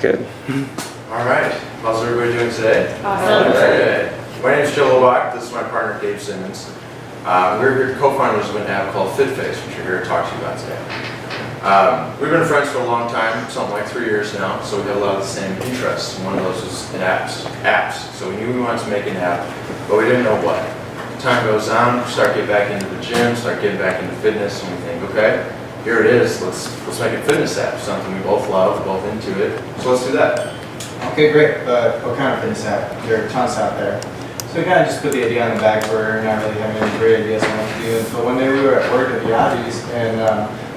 good. All right. How's everybody doing today? Awesome. Okay. My name is Joe Lobach. This is my partner, Dave Simmons. We're here co-founders of an app called FitFace, which we're here to talk to you about today. We've been friends for a long time, something like 3 years now, so we have a lot of the same interests. One of those is in apps. So we knew we wanted to make an app, but we didn't know what. Time goes on, we start getting back into the gym, start getting back into fitness, and we think, okay, here it is, let's make a fitness app, something we both love, both into it, so let's do that. Okay, great, but what kind of fitness app? There are tons out there. So we kind of just put the idea on the back burner, not really having any great ideas on what to do. And so one day we were at work at the Yachties, and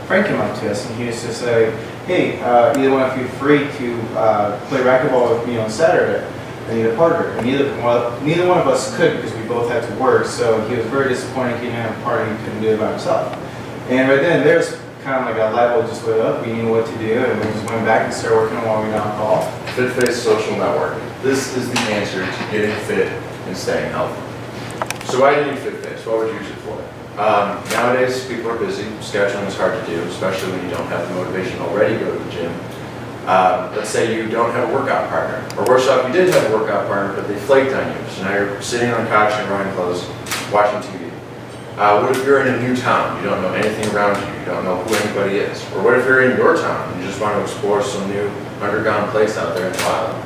Frank came up to us, and he was just like, hey, either one of you free to play racquetball with me on Saturday? I need a partner. And neither one of us could because we both had to work, so he was very disappointed he didn't have a partner, he couldn't do it by himself. And right then, there's kind of like a light bulb just lit up, we knew what to do, and we just went back and started working on what we now call FitFace Social Network. This is the answer to getting fit and staying healthy. So why do you need FitFace? What would you use it for? Nowadays, people are busy. Scheduling is hard to do, especially when you don't have the motivation already to go to the gym. Let's say you don't have a workout partner, or worse off, you did have a workout partner, but they flaked on you. So now you're sitting on the couch in running clothes, watching TV. What if you're in a new town, you don't know anything around you, you don't know who anybody is? Or what if you're in your town and you just want to explore some new underground place out there in the wild?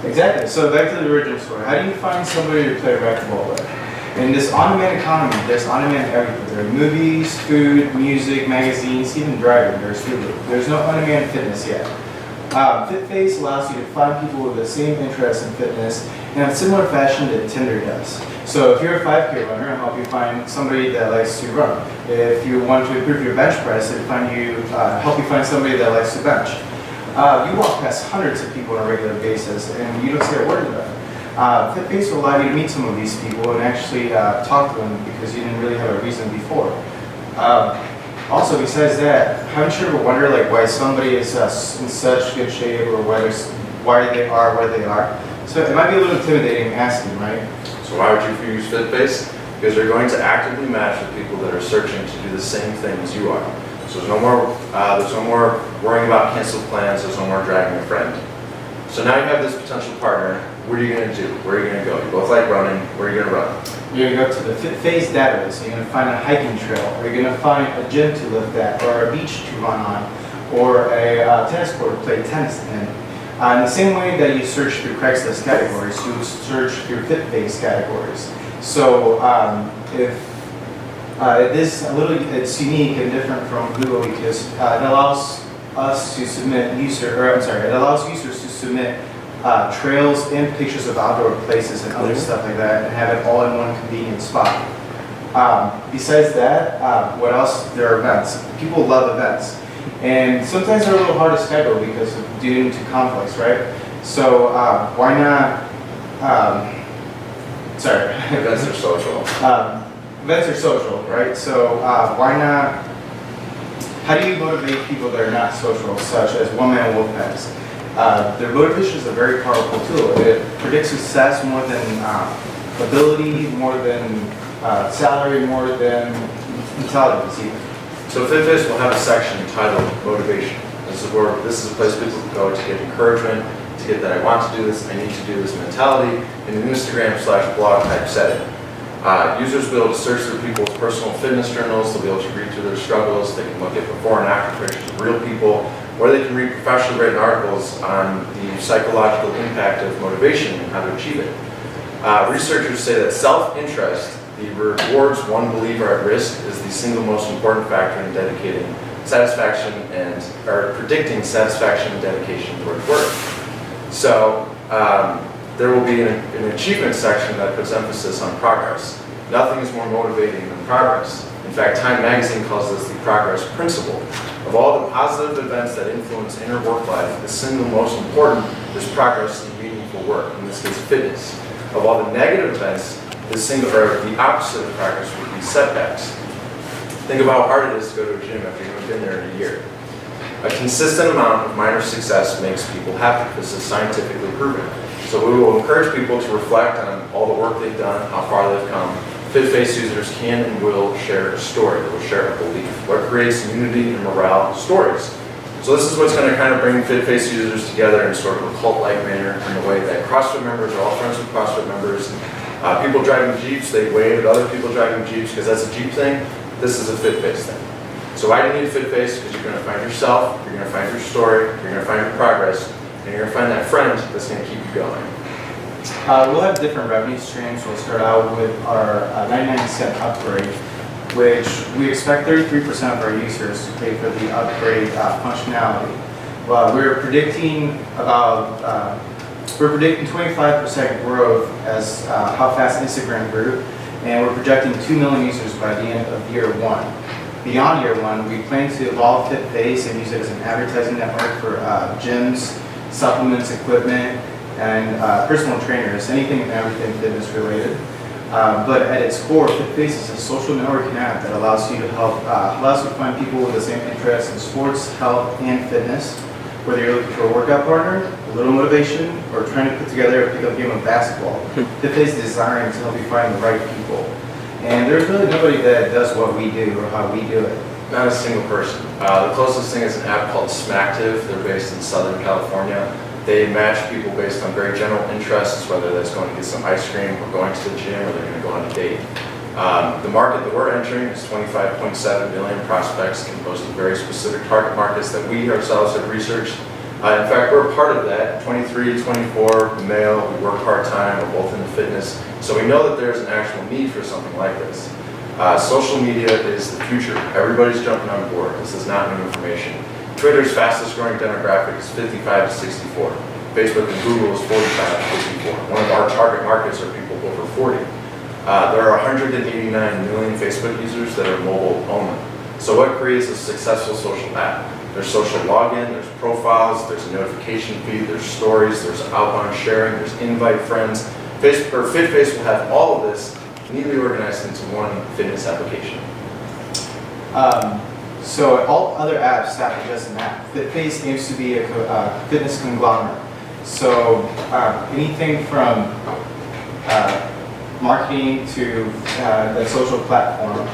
Exactly. So back to the original story. How do you find somebody to play racquetball with? In this on-demand economy, there's on-demand everything. There are movies, food, music, magazines, even driving. There's no on-demand fitness yet. FitFace allows you to find people with the same interest in fitness in a similar fashion that Tinder does. So if you're a 5K runner, it'll help you find somebody that likes to run. If you want to improve your bench press, it'll help you find somebody that likes to bench. You walk past hundreds of people on a regular basis, and you don't say a word to them. FitFace will allow you to meet some of these people and actually talk to them because you didn't really have a reason before. Also, besides that, haven't you ever wondered why somebody is in such good shape or why they are where they are? So it might be a little intimidating asking, right? So why would you use FitFace? Because you're going to actively match with people that are searching to do the same thing as you are. So there's no more worrying about canceled plans, there's no more dragging a friend. So now you have this potential partner, what are you going to do? Where are you going to go? You both like running, where are you going to run? You're going to go to the FitFace database, you're going to find a hiking trail, or you're going to find a gym to lift at, or a beach to run on, or a tennis court to play tennis in. In the same way that you search through Craigslist categories, you would search through FitFace categories. So it's unique and different from Google because it allows us to submit it allows users to submit trails and pictures of outdoor places and other stuff like that, and have it all in one convenient spot. Besides that, what else? There are events. People love events. And sometimes they're a little hard to schedule because of due to conflicts, right? So why not? Events are social. Events are social, right? So why not? How do you motivate people that are not social, such as one-man wolf packs? Their motivation is a very powerful tool. It predicts success more than ability, more than salary, more than intelligence even. So FitFace will have a section entitled Motivation. This is a place people can go to get encouragement, to get that I want to do this, I need to do this mentality in an Instagram/blog type setting. Users will be able to search through people's personal fitness journals, they'll be able to read through their struggles, they can look at before and after pictures of real people, or they can read professionally written articles on the psychological impact of motivation and how to achieve it. Researchers say that self-interest, the rewards one believer at risk, is the single most important factor in predicting satisfaction and dedication towards work. So there will be an achievement section that puts emphasis on progress. Nothing is more motivating than progress. In fact, Time magazine calls this the progress principle. Of all the positive events that influence inner work life, the single most important is progress in meaningful work, in this case fitness. Of all the negative events, the opposite of progress would be setbacks. Think about how hard it is to go to a gym after you haven't been there in a year. A consistent amount of minor success makes people happy. This is scientifically proven. So we will encourage people to reflect on all the work they've done, how far they've come. FitFace users can and will share a story. They will share a belief. What creates unity and morale? Stories. So this is what's going to kind of bring FitFace users together in sort of a cult-like manner in the way that CrossFit members are all friends with CrossFit members. People driving Jeeps, they wave at other people driving Jeeps because that's a Jeep thing. This is a FitFace thing. So why do you need FitFace? Because you're going to find yourself, you're going to find your story, you're going to find your progress, and you're going to find that friend that's going to keep you going. We'll have different revenue streams. We'll start out with our 99-cent upgrade, which we expect 33% of our users to pay for the upgrade functionality. Well, we're predicting 25% growth as how fast Instagram grew, and we're projecting 2 million users by the end of year 1. Beyond year 1, we plan to evolve FitFace and use it as an advertising network for gyms, supplements, equipment, and personal trainers, anything and everything fitness related. But at its core, FitFace is a social networking app that allows you to find people with the same interests in sports, health, and fitness. Whether you're looking for a workout partner, a little motivation, or trying to put together a pickup game of basketball, FitFace is designed to help you find the right people. And there's really nobody that does what we do or how we do it. Not a single person. The closest thing is an app called Smacktive. They're based in Southern California. They match people based on very general interests, whether that's going to get some ice cream or going to the gym or they're going to go on a date. The market that we're entering is 25.7 million prospects, composed of very specific target markets that we ourselves have researched. In fact, we're a part of that, 23, 24, male, we work part-time, we're both into fitness. So we know that there's an actual need for something like this. Social media is the future. Everybody's jumping on board. This is not new information. Twitter's fastest growing demographic is 55 to 64. Facebook and Google is 45 to 54. One of our target markets are people over 40. There are 189 million Facebook users that are mobile only. So what creates a successful social app? There's social login, there's profiles, there's a notification feed, there's stories, there's outbound sharing, there's invite friends. FitFace will have all of this neatly organized into one fitness application. So all other apps have just an app. FitFace aims to be a fitness conglomerate. So anything from marketing to the social platform.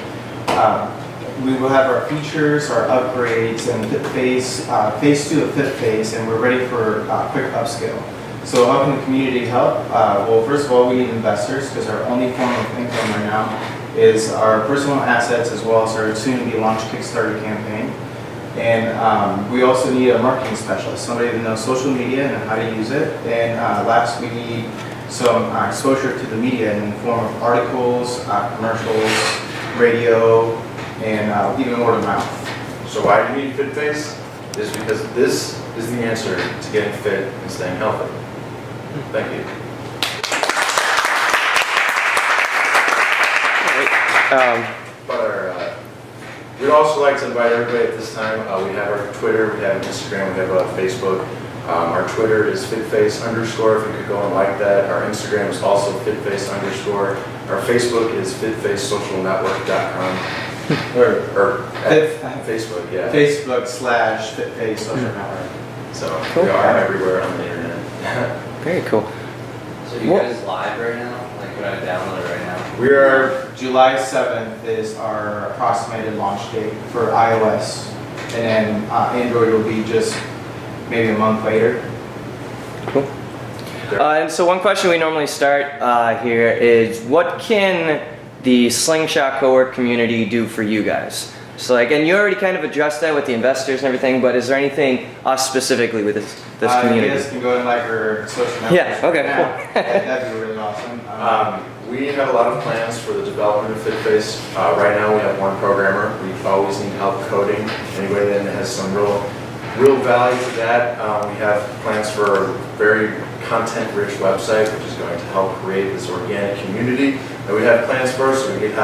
We will have our features, our upgrades, and FitFace, phase 2 of FitFace, and we're ready for quick upscale. So how can the community help? Well, first of all, we need investors because our only form of income right now is our personal assets as well as our soon-to-be launched Kickstarter campaign. And we also need a marketing specialist, somebody that knows social media and how to use it. And last, we need some exposure to the media in the form of articles, commercials, radio, and even word of mouth. So why do you need FitFace? Is because this is the answer to getting fit and staying healthy. Thank you. We'd also like to invite everybody at this time. We have our Twitter, we have Instagram, we have Facebook. Our Twitter is FitFace_. If you could go and like that. Our Instagram is also FitFace_. Our Facebook is FitFaceSocialNetwork.com. or Facebook, yeah. Facebook/FitFace Social Network. So cool. We are everywhere on the internet. Very cool. So you guys live right now? Like, would I download it right now? We are July 7th is our approximated launch date for iOS, and then Android will be just maybe a month later. Cool. And so one question we normally start here is, what can the Slingshot cohort community do for you guys? So like, and you already kind of addressed that with the investors and everything, but is there anything us specifically with this community? You guys can go and like our social networks. Yeah, okay, cool. That'd be really awesome. we have a lot of plans for the development of FitFace. Right now we have one programmer. We always need help coding. Anybody that has some real value to that. We have plans for a very content-rich website, which is going to help create this organic community that we have plans for. So we could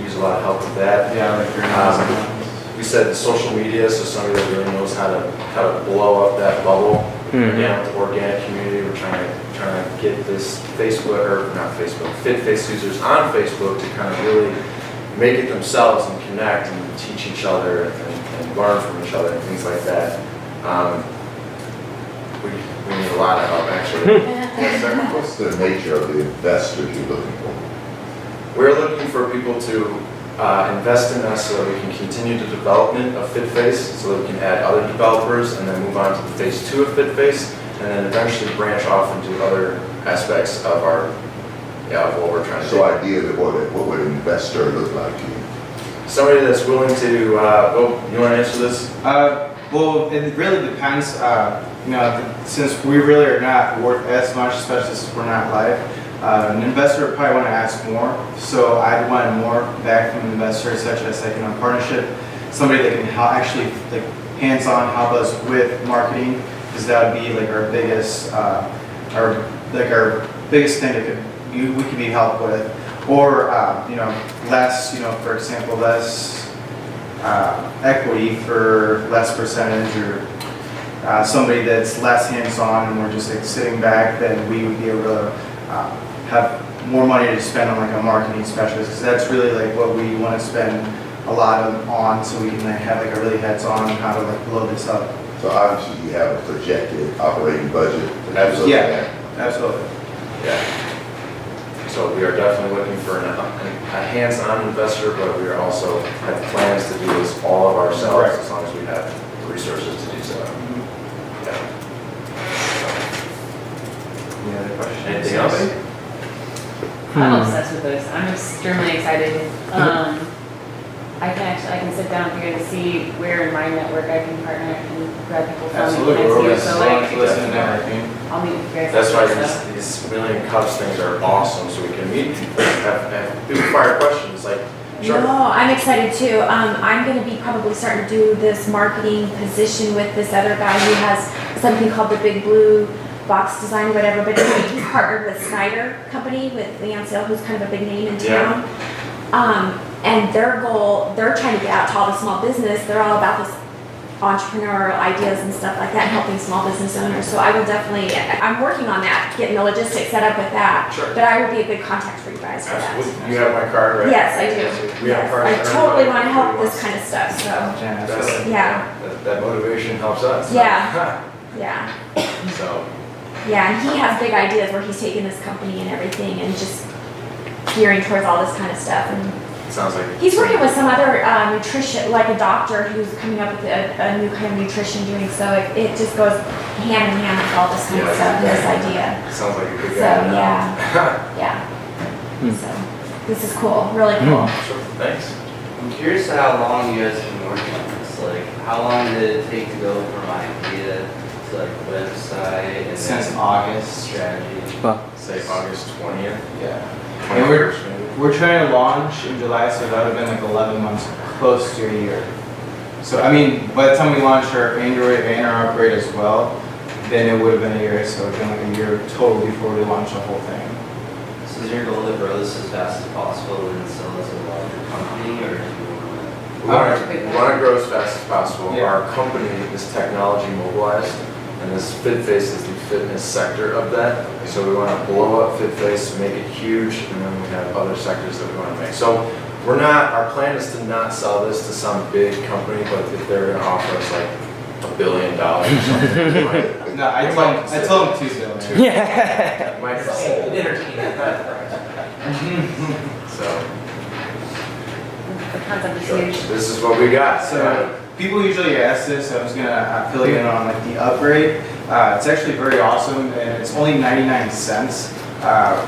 use a lot of help with that. Yeah, like your we said social media, so somebody that really knows how to blow up that bubble. Again, with the organic community, we're trying to get this FitFace users on Facebook to kind of really make it themselves and connect and teach each other and learn from each other and things like that. We need a lot of help, actually. What's the nature of the investors you're looking for? We're looking for people to invest in us so that we can continue the development of FitFace, so that we can add other developers and then move on to the phase 2 of FitFace, and then eventually branch off into other aspects of our, of what we're trying to do. So ideally, what would an investor look like to you? Somebody that's willing to, you want to answer this? Well, it really depends. Since we really are not worth as much, especially since we're not live, an investor would probably want to ask more. So I'd want more back from an investor, such as like a partnership, somebody that can actually like hands-on help us with marketing, because that would be like our biggest, our biggest thing that we could be helped with, or less, for example, less equity for less percentage, or somebody that's less hands-on and we're just like sitting back, then we would be able to have more money to spend on like a marketing specialist, because that's really like what we want to spend a lot on, so we can like have like a really heads-on how to like blow this up. So obviously you have a projected operating budget. Absolutely. Yeah, absolutely. Yeah. So we are definitely looking for a hands-on investor, but we are also have plans to do this all of ourselves, Right. as long as we have the resources to do so. Yeah. Any other questions? Anything else? I'm obsessed with this. I'm extremely excited. I can sit down here and see where in my network I can partner and grab people from Absolutely, next we're year. always So willing like, to listen to everything. I'll meet with you guys. That's why after, these million cups things are awesome, so we can meet people, have people fire questions, like, sure. No, I'm excited too. I'm going to be probably starting to do this marketing position with this other guy who has something called the Big Blue Box Design or whatever, but he's partnered with Snyder Company, with Leon Sale, who's kind of a big name in town. And their goal, they're trying to get out to all the small business. They're all about this entrepreneurial ideas and stuff like that, and helping small business owners. So I will definitely, I'm working on that, getting the logistics set up with that. Sure. But I would be a good contact for you guys for that. Absolutely. You have my card, right? Yes, I do. We have Yes, cards I for totally everybody. want to help Everybody this kind of stuff, so, Yeah, That's- absolutely. yeah, That motivation helps us. Yeah. yeah. So, Yeah, and he has big ideas where he's taking this company and everything and just gearing towards all this kind of stuff. And sounds like. he's working with some other nutrition, like a doctor who's coming up with a new kind of nutrition doing, so it just goes hand in hand with all this kind of Yeah. stuff, this idea. Sounds like a good So, guy. yeah. So, this is cool, really cool. Sure, thanks. I'm curious how long you guys have been working on this. Like, how long did it take to go from idea to like website and Since then August. strategy? Say August 20th. Yeah. And we're 21st maybe. We're trying to launch in July, so that would have been like 11 months, close to a year. So, I mean, by the time we launched our Android and our upgrade as well, then it would have been a year, so it would have been like a year total before we launched the whole thing. So is your goal to grow this as fast as possible and sell this as a larger company, or do you want to? We want to grow as fast as possible. Yeah. Our company is technology mobilized, and this FitFace is the fitness sector of that. So we want to blow up FitFace, make it huge, and then we have other sectors that we want to make. So we're not, our plan is to not sell this to some big company, but if they're going to offer us like $1 billion or something, right? No, I told him Tuesday. Man. Yeah. Might entertain at that price. So, The concept is sure. huge. This is what we got. So people usually ask this, so I was gonna fill you in on like the upgrade. It's actually very awesome, and it's only 99 cents.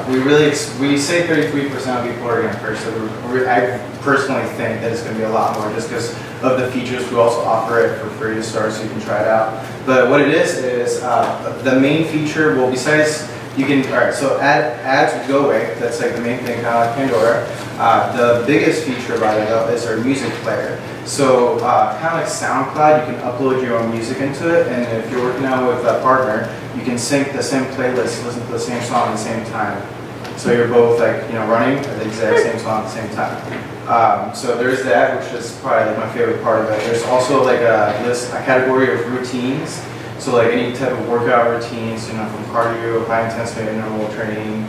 We say 33% of people are gonna purchase it. I personally think that it's gonna be a lot more, just because of the features. We also offer it for free to start, so you can try it out. But what it is the main feature. Well, besides you can, all right. So ads would go away. That's like the main thing, kind of like Pandora. The biggest feature about it though is our music player. So kind of like SoundCloud, you can upload your own music into it, and if you're working out with a partner, you can sync the same playlist, listen to the same song at the same time. So you're both like running the exact same song at the same time. So there's that, which is probably like my favorite part of it. There's also like a category of routines. So like any type of workout routines, from cardio, high intensity, interval training,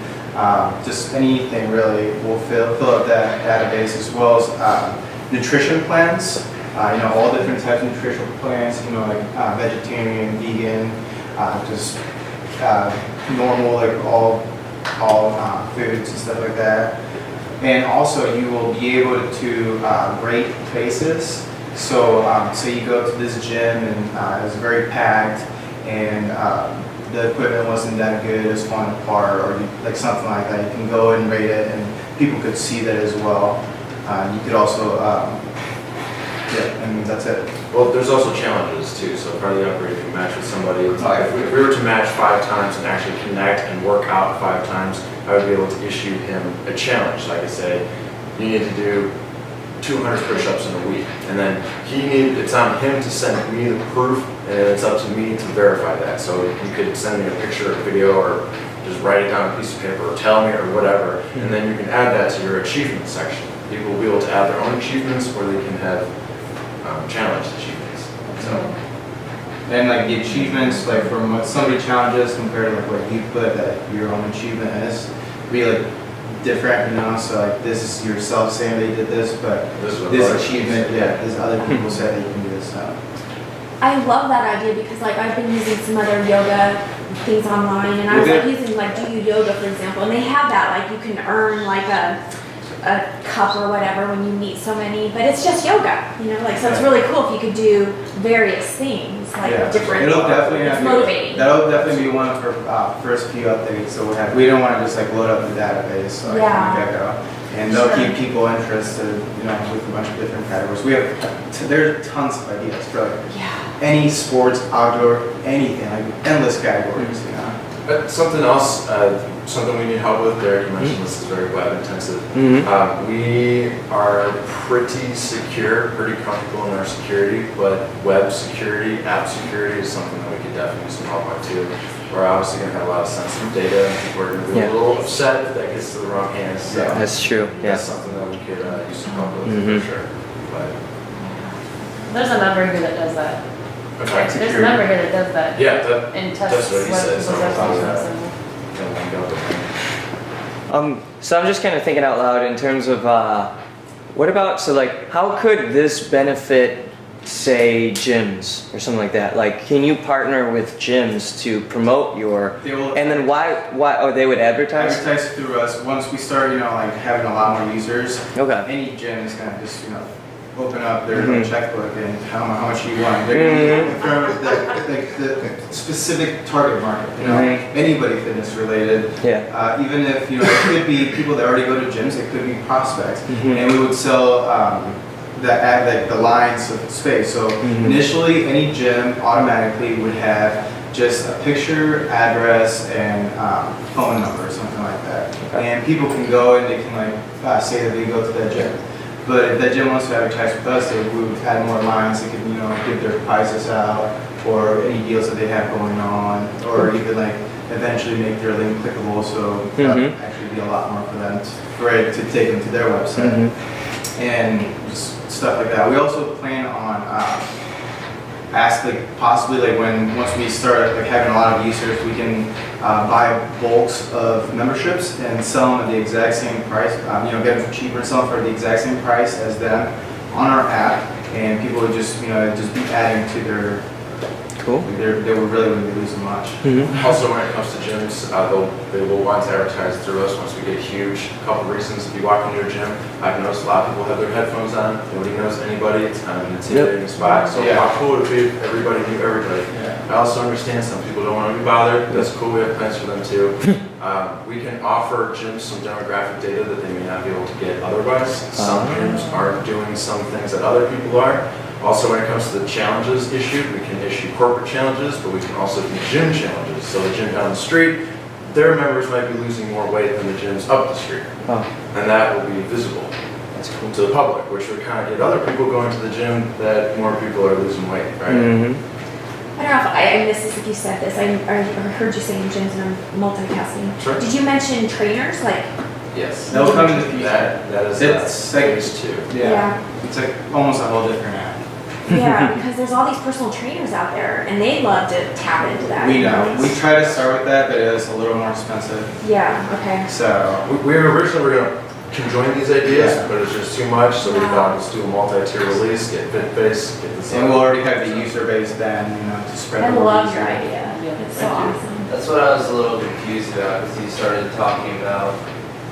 just anything really, will fill up that database, as well as nutrition plans. All different types of nutritional plans. Like vegetarian, vegan, just normal, like all foods and stuff like that. And also you will be able to rate faces. So say you go to this gym and it's very packed and the equipment wasn't that good, it's falling apart or like something like that. You can go and rate it and people could see that as well. You could also, yeah, I mean, that's it. Well, there's also challenges too. So part of the upgrade, if you match with somebody, if we were to match 5 times and actually connect and work out 5 times, I would be able to issue him a challenge. Like I say, you need to do 200 push-ups in a week, and then it's on him to send me the proof, and it's up to me to verify that. So you could send me a picture or video, or just write it down on a piece of paper, or tell me, or whatever, and then you can add that to your achievement section. People will be able to add their own achievements, or they can have challenged achievements. So. And like the achievements, like from what somebody challenges compared to like what you put that your own achievement is, be like different, you know. So like this is yourself saying that you did this, but this achievement, yeah, there's other people said that you can do this. So. I love that idea because like I've been using some other yoga things online and I was like using like Do You Yoga for example, and they have that like you can earn like a cup or whatever when you meet so many, but it's just yoga, you know, like so it's really cool if you could do various things like different. It'll definitely it's motivating. That'll definitely be one of our first few updates. So we don't want to just like load up the database like from the get-go. And they'll keep people interested, you know, with a bunch of different categories. There are tons of ideas for like any sports, outdoor, anything, like endless categories, you know. Something else, something we need help with, Derek, you mentioned this is very web intensive. We are pretty secure, pretty comfortable in our security, but web security, app security is something that we could definitely use some help on too. We're obviously going to have a lot of sensitive data and people are going to be a little upset if that gets to the wrong hands. So that's true. That's something that we could use some help with for sure. But There's a number here that does that. okay. There's a number here that does that. Yeah, And that's tests what he said. So so I'm just kind of thinking out loud in terms of what about, so like how could this benefit say gyms or something like that? Like can you partner with gyms to promote your, and then why they would advertise Through us. Once we start, you know, like having a lot more users, okay, any gym is gonna just, you know, open up their checkbook and how much you want. They're gonna confirm the specific target market, you know, anybody fitness related. Even if, you know, it could be people that already go to gyms, it could be prospects. And we would sell the lines of space. So initially any gym automatically would have just a picture, address, and phone number or something like that. And people can go and they can like say that they go to that gym. But if that gym wants to advertise with us, we would add more lines. They could, you know, give their prices out or any deals that they have going on, or even like eventually make their link clickable. So that would actually be a lot more for them for it to take them to their website and just stuff like that. We also plan on possibly once we start like having a lot of users, we can buy bulks of memberships and sell them at the exact same price. You know, get them for cheaper and sell them for the exact same price as them on our app, and people would just, you know, just be adding to their. Cool. They really wouldn't be losing much. Also, when it comes to gyms, they will want to advertise through us once we get huge. A couple reasons. If you walk into a gym, I've noticed a lot of people have their headphones on. Nobody knows anybody. It's kind of an intimidating spot. So how cool would it be if everybody knew everybody? I also understand some people don't want to be bothered. That's cool. We have plans for them too. We can offer gyms some demographic data that they may not be able to get otherwise. Some gyms are doing some things that other people are. Also, when it comes to the challenges issued, we can issue corporate challenges, but we can also do gym challenges. So the gym down the street, their members might be losing more weight than the gyms up the street. And that will be visible to the public, which would kind of get other people going to the gym that more people are losing weight, right? I don't know if I missed this if you said this. I heard you saying gyms and I'm multitasking. Sure. Did you mention trainers? Like yes. They'll come in the future. That is phase 2. It's like almost a whole different app. Yeah, because there's all these personal trainers out there, and they'd love to tap into that. We know. We try to start with that, but it is a little more expensive. Yeah. Okay. So we originally were going to conjoin these ideas, but it's just too much. So we thought let's do a multi-tier release, get FitFace, get this. And we'll already have the user base then, you know, to spread. I the love word. your idea. It's so awesome. That's what I was a little confused about, because you started talking about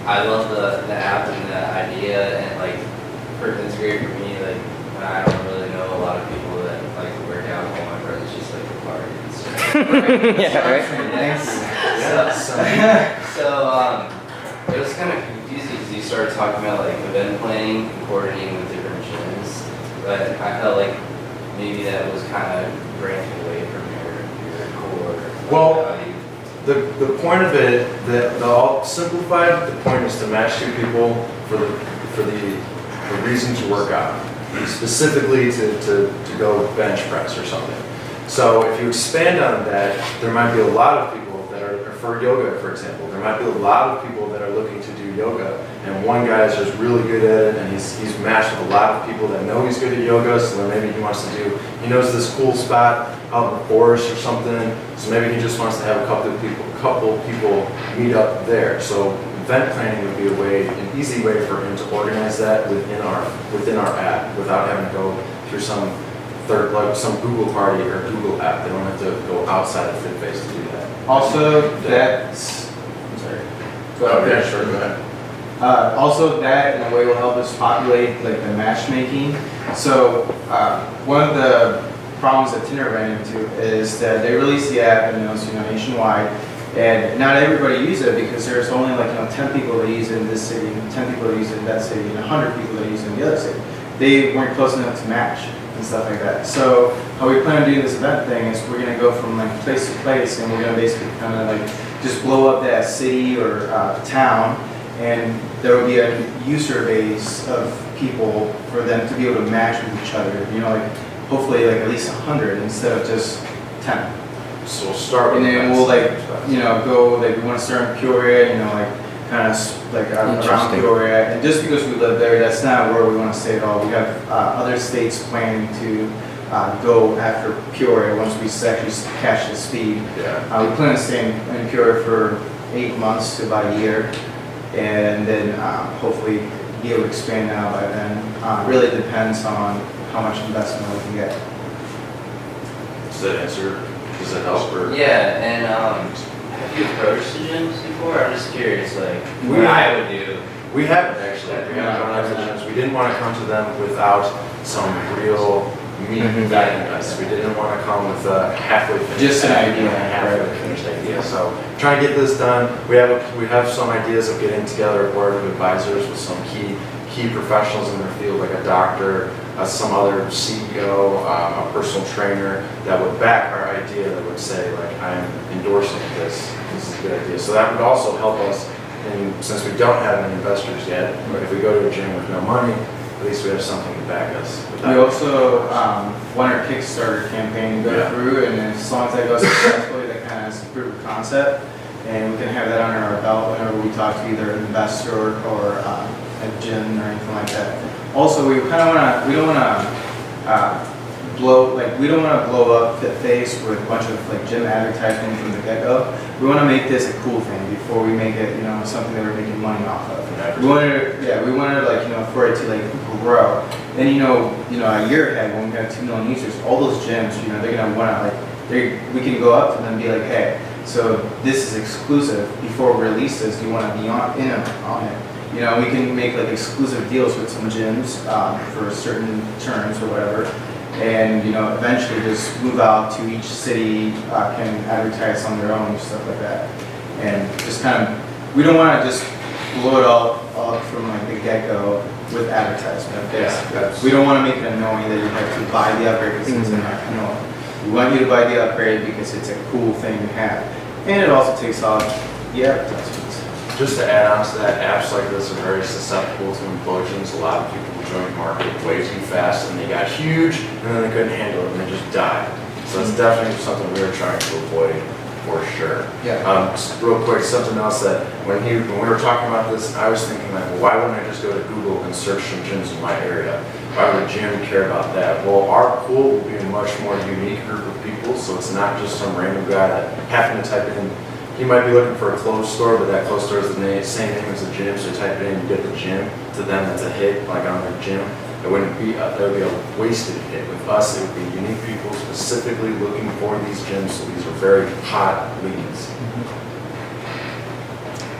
I love the app and the idea, and like, it's great for me, like, when I don't really know a lot of people that like to work out, all my friends just like to party and stuff. Yeah, right. So, it was kind of confusing because you started talking about like event planning and coordinating with different gyms, but I felt like maybe that was kind of branching away from your core Well, value. The point of it, all simplified, the point is to match two people for the reason to work out, specifically to go bench press or something. So if you expand on that, there might be a lot of people that are for yoga, for example. There might be a lot of people that are looking to do yoga, and one guy is just really good at it, and he's matched with a lot of people that know he's good at yoga, so then maybe he knows this cool spot out in the forest or something, so maybe he just wants to have a couple people meet up there. So event planning would be an easy way for him to organize that within our app without having to go through some Google party or Google app. They don't have to go outside of FitFace to do that. Also, that's, I'm sorry. Yeah, sure, go ahead. Also, that in a way will help us populate like the matchmaking. So one of the problems that Tinder ran into is that they released the app and it was nationwide, and not everybody used it because there's only like 10 people that use it in this city, and 10 people that use it in that city, and 100 people that use it in the other city. They weren't close enough to match and stuff like that. So how we plan on doing this event thing is we're gonna go from like place to place, and we're gonna basically kind of like just blow up that city or town, and there will be a user base of people for them to be able to match with each other. Like hopefully like at least 100 instead of just 10. So we'll start with And then we'll like go like we want to start in Peoria, like kind of like around Interesting. Peoria. And just because we live there, that's not where we want to stay at all. We have other states planning to go after Peoria once we actually catch the speed. Yeah. We plan to stay in Peoria for 8 months to about a year, and then hopefully be able to expand now by then. Really depends on how much investment we can get. Does that answer? Does that help? Or? Yeah, and have you approached the gyms before? I'm just curious, like, We- what I would do. We haven't actually. We haven't gone out to the gyms. We didn't want to come to them without some real meat guiding us. We didn't want to come with a halfway finished Just an idea, idea, and a halfway finished idea. So trying to get this done. We have some ideas of getting together a board of advisors with some key professionals in their field, like a doctor, some other CEO, a personal trainer that would back our idea, that would say like, I'm endorsing this. This is a good idea. So that would also help us. And since we don't have any investors yet, if we go to a gym with no money, at least we have something to back us. We also want our Kickstarter campaign to go Yeah. through, and as long as that goes successfully, that kind of has proof of concept, and we can have that under our belt whenever we talk to either an investor or a gym or anything like that. Also, we kind of want to, we don't want to blow up FitFace with a bunch of like gym advertising from the get-go. We want to make this a cool thing before we make it, something that we're making money off of. We wanted like, for it to like grow. Then, a year ahead when we have 2 million users, all those gyms, they're gonna want to we can go up to them and be like, hey, so this is exclusive. Before we release this, do you want to be on it? We can make like exclusive deals with some gyms for certain terms or whatever, and eventually just move out to each city, can advertise on their own and stuff like that, and just kind of, we don't want to just blow it all up from like the get-go with advertisement. Yeah. We don't want to make it annoying that you have to buy the upgrade because it's not annoying. We want you to buy the upgrade because it's a cool thing to have, and it also takes off the advertisements. Just to add on to that, apps like this are very susceptible to implosions. A lot of people join the market way too fast, and they got huge, and then they couldn't handle it, and they just died. So it's definitely something we were trying to avoid for sure. Yeah. Just real quick, something else that when we were talking about this, I was thinking like, well, why wouldn't I just go to Google and search some gyms in my area? Why would a gym care about that? Well, our pool will be a much more unique group of people, so it's not just some random guy that happened to type in. He might be looking for a clothes store, but that clothes store is the same name as the gym, so you type it in, you get the gym. To them, that's a hit, like on their gym. It wouldn't be, that would be a wasted hit. With us, it would be unique people specifically looking for these gyms, so these are very hot leads.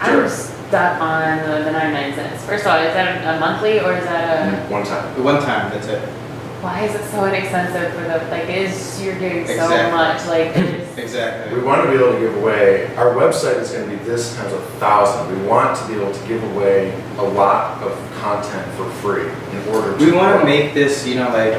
I'm just stuck on the 99 cents. First of all, is that a monthly or is that a, One time. The one time, that's it. why is it so inexpensive for the, like, you're getting so Exactly. much, like, it's, Exactly. We want to be able to give away, our website is going to be this times 1,000. We want to be able to give away a lot of content for free in order to. We want grow. to make this, you know, like,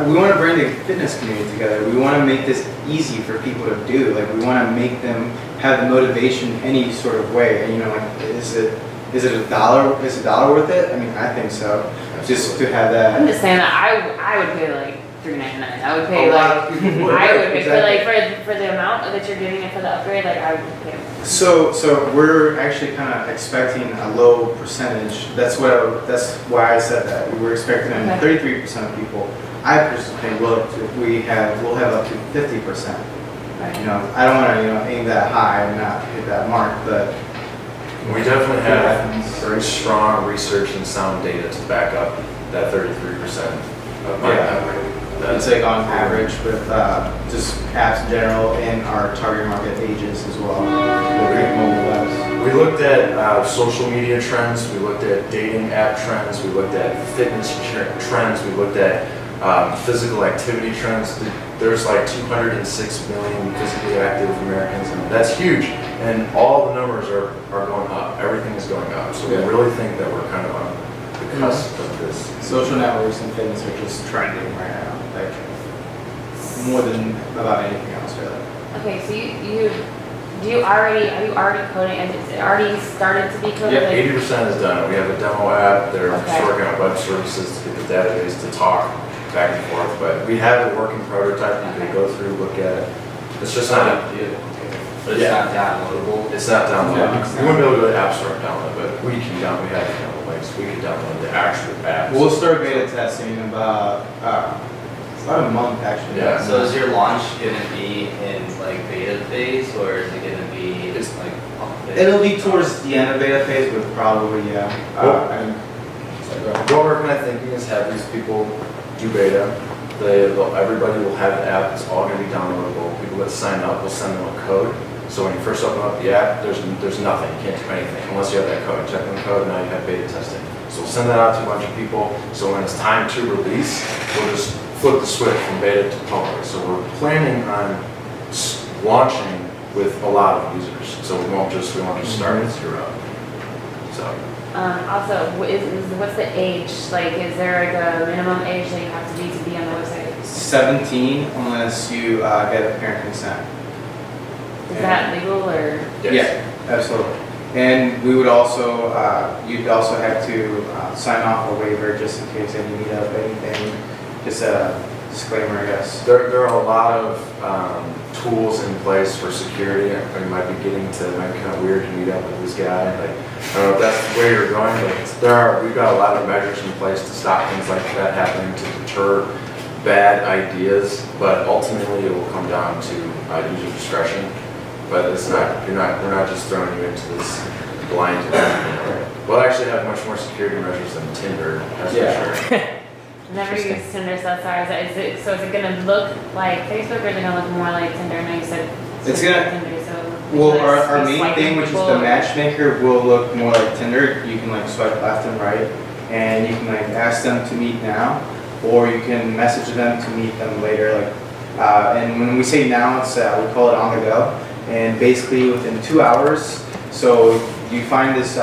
we want to bring the fitness community together. We want to make this easy for people to do. Like, we want to make them have the motivation any sort of way. And, you know, like, is it $1? Is $1 worth it? I mean, I think so. Just to have I'm that. just saying that I would pay like $3.99. I would pay A lot like, of people would. I would pay Exactly. for the amount that you're giving it for the upgrade, like, I would pay. So we're actually kind of expecting a low percentage. That's why I said that. We were expecting Okay. 33% of people. I personally think we'll have up to 50%. Right. You know, I don't want to, you know, aim that high and not hit that mark, but We definitely Yeah. have very strong research and sound data to back up that 33% of my Yeah. memory. it's like on average with just apps in general and our target market ages as well. We'll create mobile apps. We looked at social media trends, we looked at dating app trends, we looked at fitness trends, we looked at physical activity trends. There's like 206 million physically active Americans, and that's huge. And all the numbers are going up. Everything is going up. So we Yeah. really think that we're kind of on the cusp of this. Social networks and fitness are just trending right now, like more than about anything else, really. Okay, so are you already coding, and is it already started to be coded? Yeah, Like, 80% is done. We have a demo app. They're Okay. just working on web services to get the database to talk back and forth. But we have a working prototype. You can go through, look at it. It's just not, But it's Yeah. not downloadable. it's not downloadable. Yeah. We wouldn't be able to go to the App Store and download it, but we can download, we have download links. We can download the actual app. We'll start beta testing in about it's about a month actually. Yeah. So is your launch gonna be in like beta phase, or is it gonna be It's- like? It'll be towards the end of beta phase, but probably yeah. Cool. And- What we're kind of thinking is have these people do beta. Everybody will have the app. It's all going to be downloadable. People that sign up, we'll send them a code. So when you first open up the app, there's nothing. You can't do anything unless you have that code. Check on the code, now you have beta testing. So we'll send that out to a bunch of people. So when it's time to release, we'll just flip the switch from beta to public. So we're planning on launching with a lot of users. So we won't just start at 0. So. Also, what's the age? Like, is there like a minimum age that you have to be on the website? 17 unless you get a parent consent. Is that legal or? Yes. Yeah, absolutely. And we would also, you'd also have to sign off a waiver just in case any meetup, anything, just a disclaimer, I guess. There are a lot of tools in place for security. You might be getting to, it might be kind of weird to meet up with this guy. Like, I don't know if that's where you're going, but we've got a lot of measures in place to stop things like that happening, to deter bad ideas. But ultimately, it will come down to user discretion. But it's not, we're not just throwing you into this blind. We'll actually have much more security measures than Tinder, that's for sure. Never used Tinder, so sorry. Is it gonna look like Facebook, or is it gonna look more like Tinder? I know you said It's gonna- Tinder, so. Well, like, our main swiping thing, which is people the or- matchmaker, will look more like Tinder. You can like swipe left and right, and you can like ask them to meet now, or you can message them to meet them later. And when we say now, it's we call it on the go, and basically within 2 hours. So you find this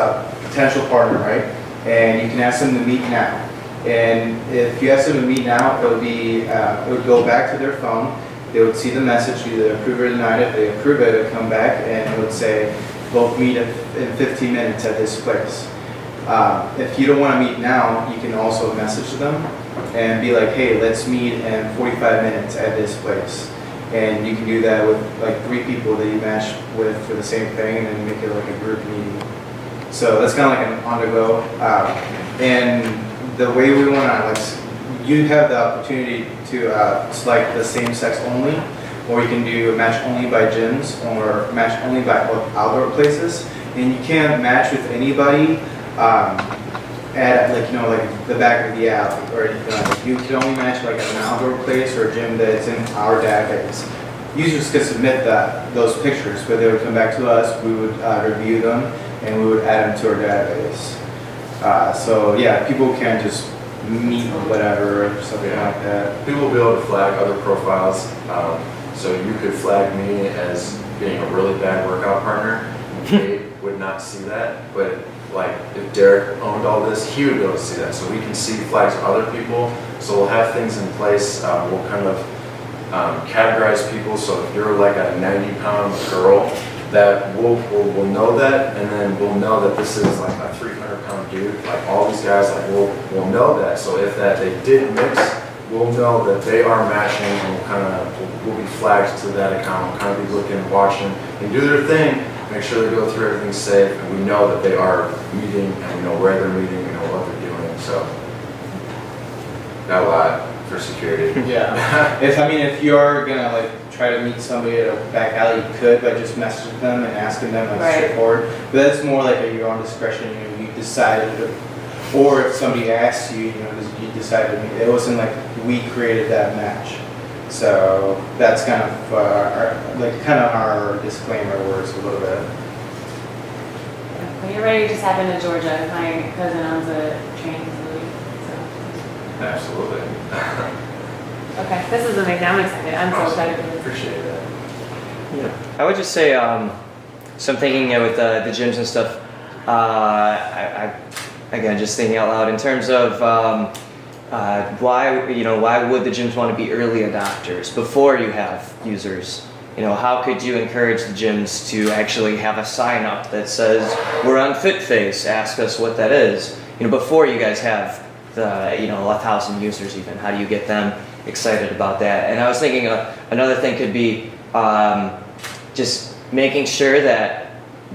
potential partner, right? And you can ask them to meet now. And if you ask them to meet now, it would go back to their phone. They would see the message, either approve or deny it. If they approve it, it would come back and it would say, both meet in 15 minutes at this place. If you don't want to meet now, you can also message them and be like, hey, let's meet in 45 minutes at this place. And you can do that with like 3 people that you match with for the same thing, and then make it like a group meeting. So that's kind of like an on-the-go. And the way we want to, you have the opportunity to select the same sex only, or you can do match only by gyms, or match only by outdoor places. And you can't match with anybody at like the back of the alley or anything like that. You can only match like at an outdoor place or a gym that's in our database. Users could submit those pictures, but they would come back to us. We would review them, and we would add them to our database. So yeah, people can just meet or whatever, or something Yeah. like that. People will be able to flag other profiles. So you could flag me as being a really bad workout partner. They would not see that, but like if Derek owned all this, he would be able to see that. So we can see flags of other people. So we'll have things in place. We'll kind of categorize people. So if you're like a 90-pound girl, that we'll know that, and then we'll know that this is like a 300-pound dude. Like all these guys, like we'll know that. So if that they did mix, we'll know that they are matching, and we'll be flagged to that account. We'll kind of be looking, watching, and do their thing. Make sure they go through everything safe, and we know that they are meeting, and we know where they're meeting, we know what they're doing. So got a lot for security. Yeah. If you're gonna like try to meet somebody at a back alley, you could by just messaging them and asking them like Right. straightforward. But that's more like at your own discretion. You decided to, or if somebody asks you, you decided to meet. It wasn't like we created that match. So that's kind of our disclaimer words a little bit. When you're ready, just hop into Georgia. My cousin owns a training facility, so. Absolutely. Okay, this is amazing. I'm excited. I'm so Awesome. excited. Appreciate that. I would just say, so I'm thinking with the gyms and stuff, I again, just thinking out loud in terms of why would the gyms want to be early adopters before you have users? How could you encourage the gyms to actually have a sign up that says, we're on FitFace, ask us what that is, before you guys have the, 1,000 users even? How do you get them excited about that? And I was thinking another thing could be just making sure that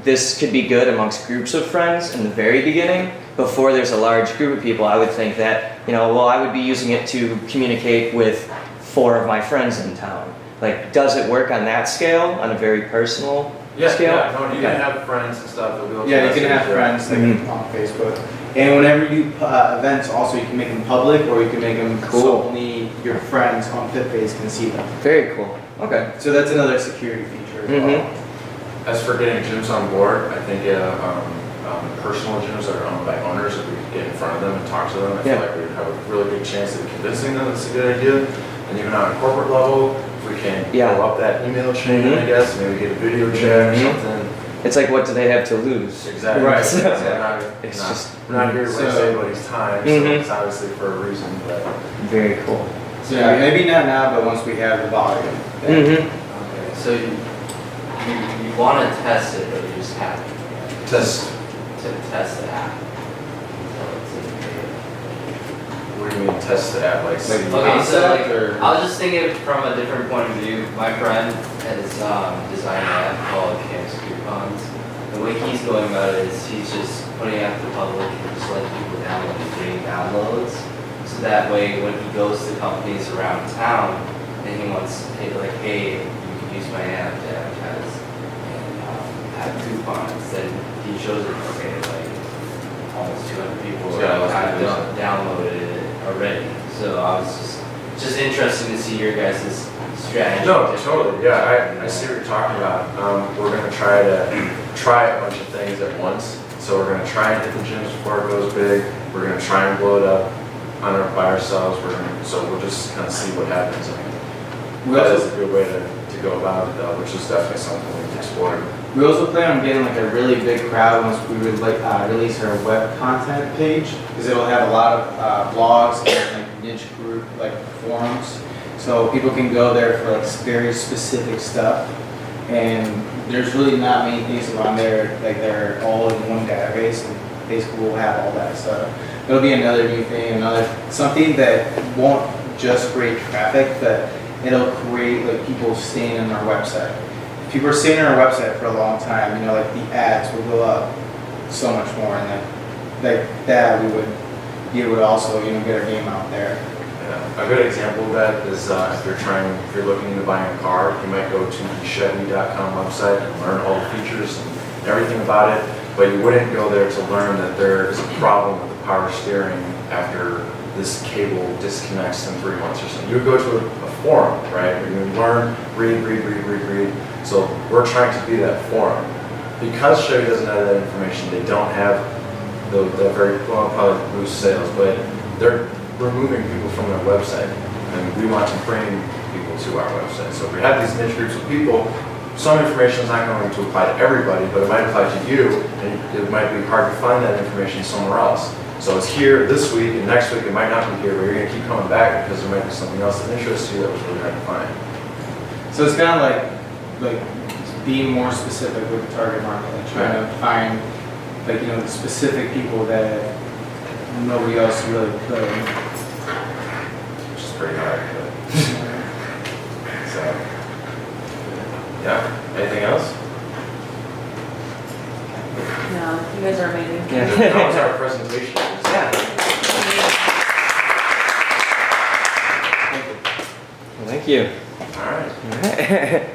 this could be good amongst groups of friends in the very beginning. Before there's a large group of people, I would think that, I would be using it to communicate with 4 of my friends in town. Like, does it work on that scale, on a very personal scale? Yeah, no, you can have friends and stuff. They'll be able to Yeah, you can message have you. friends like, on Facebook. And whenever you do events, also you can make them public, or you can make them so Cool. only your friends on FitFace can see them. Very cool. Okay. So that's another security feature as well. As for getting gyms on board, I think personal gyms that are owned by owners, if we could get in front of them and talk to them, I feel Yeah. like we would have a really good chance of convincing them it's a good idea. And even on a corporate level, if we can Yeah. go up that email chain, Mhm. I guess, maybe get a video chat or Mhm. something. It's like, what do they have to lose? Exactly. Right. It's Not- just we're not here to waste So- anybody's time, so Mhm. it's obviously for a reason, but. very cool. So yeah, maybe not now, but once we have the volume. then- Mm-hmm. Okay, so you want to test it, but you just haven't yet. Test, To test the app. Until it's in beta. what do you mean test the app, like see? Okay, so like, or- I was just thinking from a different point of view. My friend has designed an app called Camps Coupons. The way he's going about it is he's just putting it out to the public and just letting people download and getting downloads. So that way, when he goes to companies around town and he wants, hey, you can use my app to advertise and have coupons, then he shows it, okay, like almost 200 people Yeah, have let's kind do of downloaded it already. So I was just interested to see your guys' strategy. No, totally, yeah, I see what you're talking about. We're gonna try a bunch of things at once. So we're gonna try and hit the gyms before it goes big. We're gonna try and blow it up by ourselves. So we'll just kind of see what happens. We That also is a good way to go about it though, which is definitely something we've explored. We also plan on getting like a really big crowd once we release our web content page, because it'll have a lot of blogs and like niche group like forums, so people can go there for like very specific stuff. And there's really not many things around there, like they're all in one database, and Facebook will have all that stuff. It'll be another new thing, something that won't just create traffic, but it'll create like people staying on our website. If people are staying on our website for a long time, like the ads will go up so much more, and like that we would be able to also get our game out there. Yeah. A good example of that is if you're looking into buying a car, you might go to the Chevy.com website and learn all the features and everything about it, but you wouldn't go there to learn that there is a problem with the power steering after this cable disconnects in 3 months or something. You would go to a forum, right? Where you would learn, read. So we're trying to be that forum. because Chevy doesn't have that information, they don't have the very, well, probably boost sales, but they're removing people from their website. And we want to bring people to our website. So if we have these niche groups of people, some information is not going to apply to everybody, but it might apply to you, and it might be hard to find that information somewhere else. So it's here this week, and next week it might not be here, but you're going to keep coming back because there might be something else that interests you that was really hard to find. So it's kind of like being more specific with the target market, like trying to find, like, you know, the specific people that nobody else really could. Which is pretty hard, but so yeah. Anything else? No, you guys are amazing. That was our presentation. Yeah. Well, thank you. All right. All right.